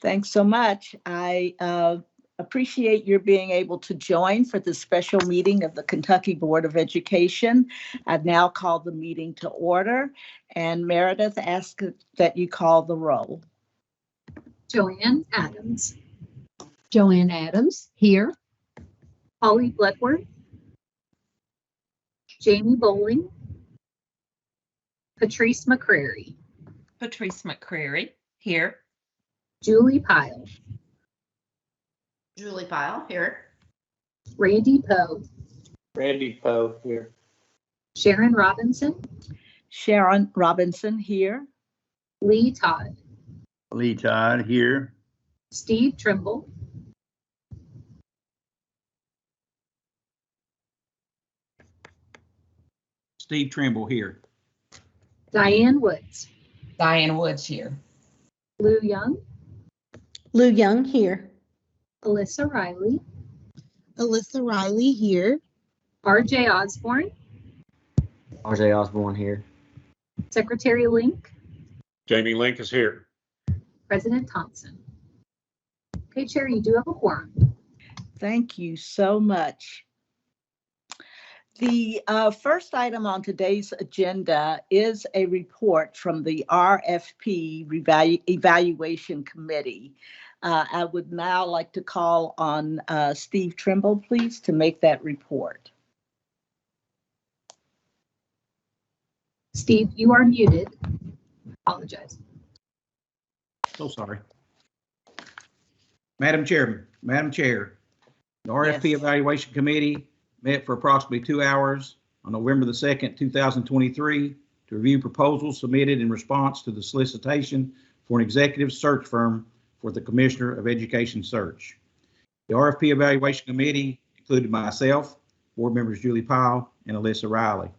Thanks so much. I appreciate your being able to join for this special meeting of the Kentucky Board of Education. I now call the meeting to order, and Meredith asks that you call the roll. Joanne Adams. Joanne Adams, here. Holly Bloodworth. Jamie Bowling. Patrice McCrary. Patrice McCrary, here. Julie Pyle. Julie Pyle, here. Randy Poe. Randy Poe, here. Sharon Robinson. Sharon Robinson, here. Lee Todd. Lee Todd, here. Steve Trimble. Steve Trimble, here. Diane Woods. Diane Woods, here. Lou Young. Lou Young, here. Alyssa Riley. Alyssa Riley, here. RJ Osborne. RJ Osborne, here. Secretary Link. Jamie Link is here. President Thompson. Okay, Chair, you do have a quorum. Thank you so much. The first item on today's agenda is a report from the RFP Evaluation Committee. I would now like to call on Steve Trimble, please, to make that report. Steve, you are muted. Apologize. So sorry. Madam Chair, the RFP Yes. Evaluation Committee met for approximately 2 hours on November the 2nd, 2023 to review proposals submitted in response to the solicitation for an executive search firm for the Commissioner of Education search. The RFP Evaluation Committee included myself, board members Julie Pyle and Alyssa Riley.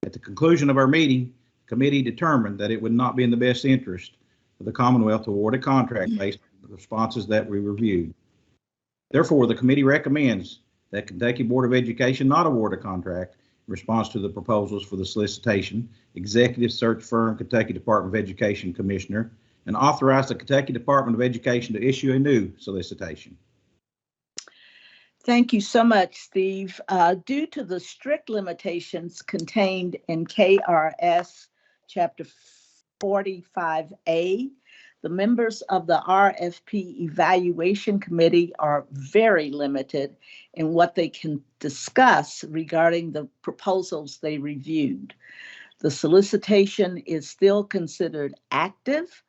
At the conclusion of our meeting, the committee determined that it would not be in the best interest of the Commonwealth to award a contract based on the responses that we reviewed. Therefore, the committee recommends that Kentucky Board of Education not award a contract in response to the proposals for the solicitation, executive search firm, Kentucky Department of Education Commissioner, and authorize the Kentucky Department of Education to issue a new solicitation. Thank you so much, Steve. Due to the strict limitations contained in KRS Chapter 45A, the members of the RFP Evaluation Committee are very limited in what they can discuss regarding the proposals they reviewed. The solicitation is still considered active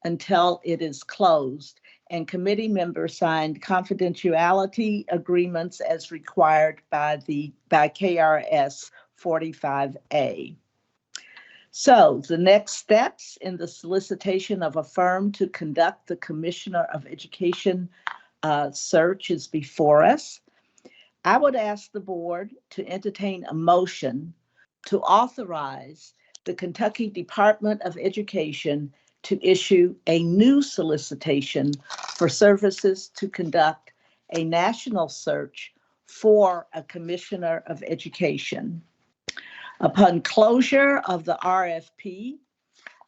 until it is closed, and committee members signed confidentiality agreements as required by KRS 45A. So the next steps in the solicitation of a firm to conduct the Commissioner of Education search is before us. I would ask the board to entertain a motion to authorize the Kentucky Department of Education to issue a new solicitation for services to conduct a national search for a Commissioner of Education. Upon closure of the RFP,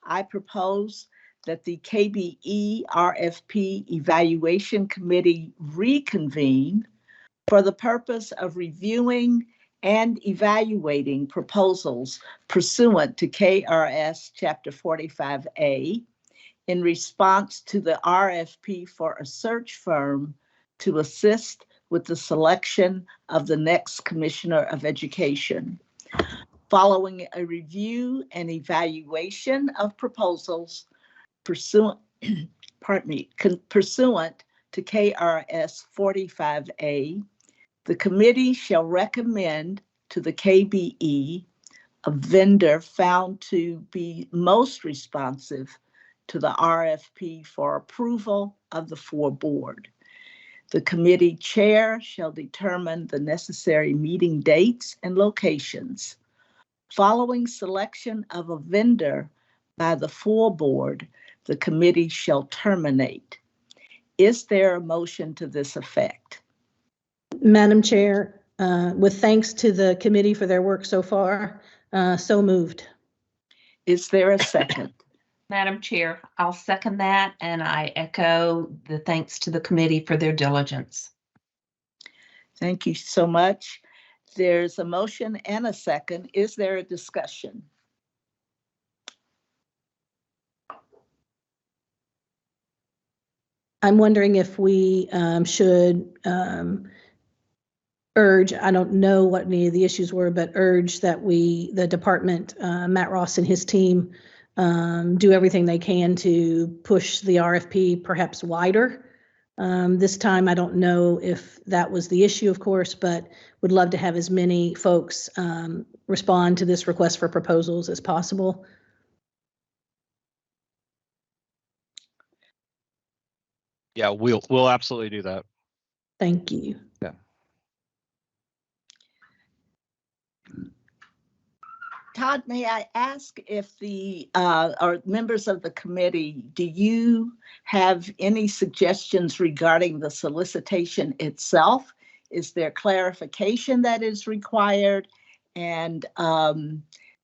I propose that the KBE RFP Evaluation Committee reconvene for the purpose of reviewing and evaluating proposals pursuant to KRS Chapter 45A in response to the RFP for a search firm to assist with the selection of the next Commissioner of Education. Following a review and evaluation of proposals pursuant to KRS 45A, the committee shall recommend to the KBE a vendor found to be most responsive to the RFP for approval of the full board. The committee chair shall determine the necessary meeting dates and locations. Following selection of a vendor by the full board, the committee shall terminate. Is there a motion to this effect? Madam Chair, with thanks to the committee for their work so far, so moved. Is there a second? Madam Chair, I'll second that, and I echo the thanks to the committee for their diligence. Thank you so much. There's a motion and a second. Is there a discussion? I'm wondering if we should urge, I don't know what any of the issues were, but urge that the department, Matt Ross and his team, do everything they can to push the RFP perhaps wider. This time, I don't know if that was the issue, of course, but would love to have as many folks respond to this request for proposals as possible. Yeah, we'll absolutely do that. Thank you. Yeah. Todd, may I ask if or members of the committee, do you have any suggestions regarding the solicitation itself? Is there clarification that is required? And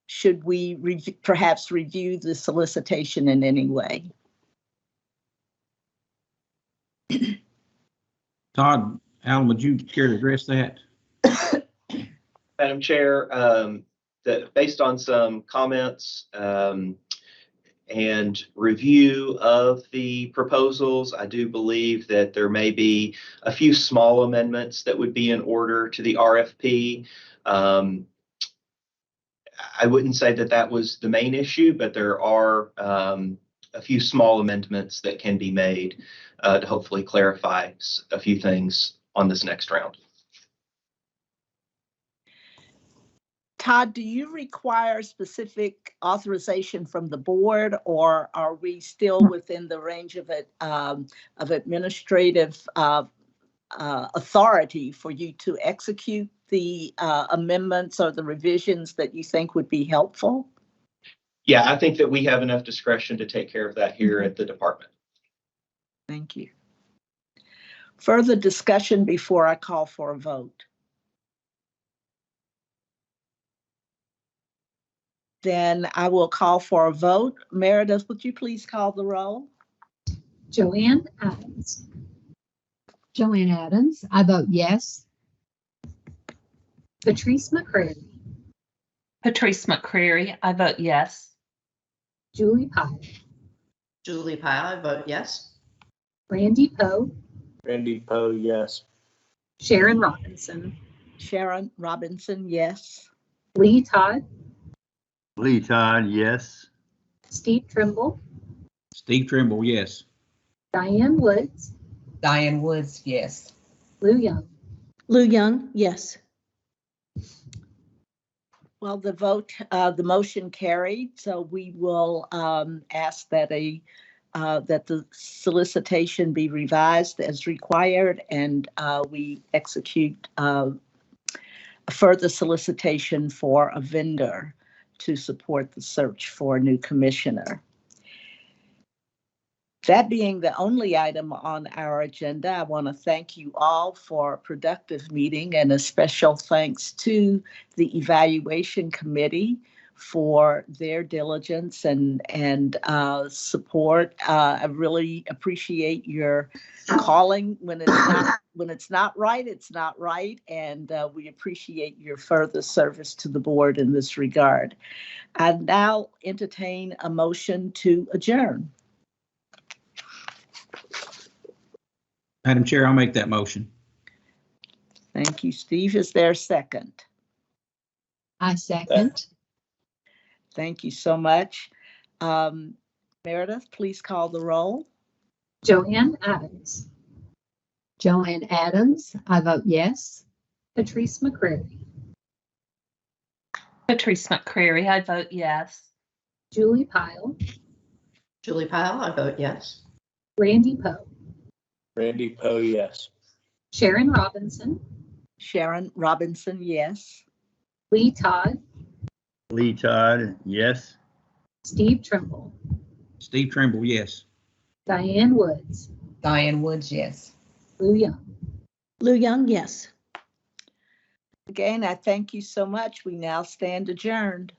should we perhaps review the solicitation in any way? Todd, Alan, would you care to address that? Madam Chair, based on some comments and review of the proposals, I do believe that there may be a few small amendments that would be in order to the RFP. I wouldn't say that that was the main issue, but there are a few small amendments that can be made to hopefully clarify a few things on this next round. Todd, do you require specific authorization from the board, or are we still within the range of administrative authority for you to execute the amendments or the revisions that you think would be helpful? Yeah, I think that we have enough discretion to take care of that here at the department. Thank you. Further discussion before I call for a vote? Then I will call for a vote. Meredith, would you please call the roll? Joanne Adams. Joanne Adams, I vote yes. Patrice McCrary. Patrice McCrary, I vote yes. Julie Pyle. Julie Pyle, I vote yes. Randy Poe. Randy Poe, yes. Sharon Robinson. Sharon Robinson, yes. Lee Todd. Lee Todd, yes. Steve Trimble. Steve Trimble, yes. Diane Woods. Diane Woods, yes. Lou Young. Lou Young, yes. Well, the motion carried, so we will ask that that the solicitation be revised as required, and we execute a further solicitation for a vendor to support the search for a new commissioner. That being the only item on our agenda, I want to thank you all for a productive meeting, and a special thanks to the evaluation committee for their diligence and support. I really appreciate your calling when it's not right, it's not right, and we appreciate your further service to the board in this regard. I now entertain a motion to adjourn. Madam Chair, I'll make that motion. Thank you, Steve. Is there a second? I second. Thank you so much. Meredith, please call the roll. Joanne Adams. Joanne Adams, I vote yes. Patrice McCrary. Patrice McCrary, I vote yes. Julie Pyle. Julie Pyle, I vote yes. Randy Poe. Randy Poe, yes. Sharon Robinson. Sharon Robinson, yes. Lee Todd. Lee Todd, yes. Steve Trimble. Steve Trimble, yes. Diane Woods. Diane Woods, yes. Lou Young. Lou Young, yes. Again, I thank you so much. We now stand adjourned.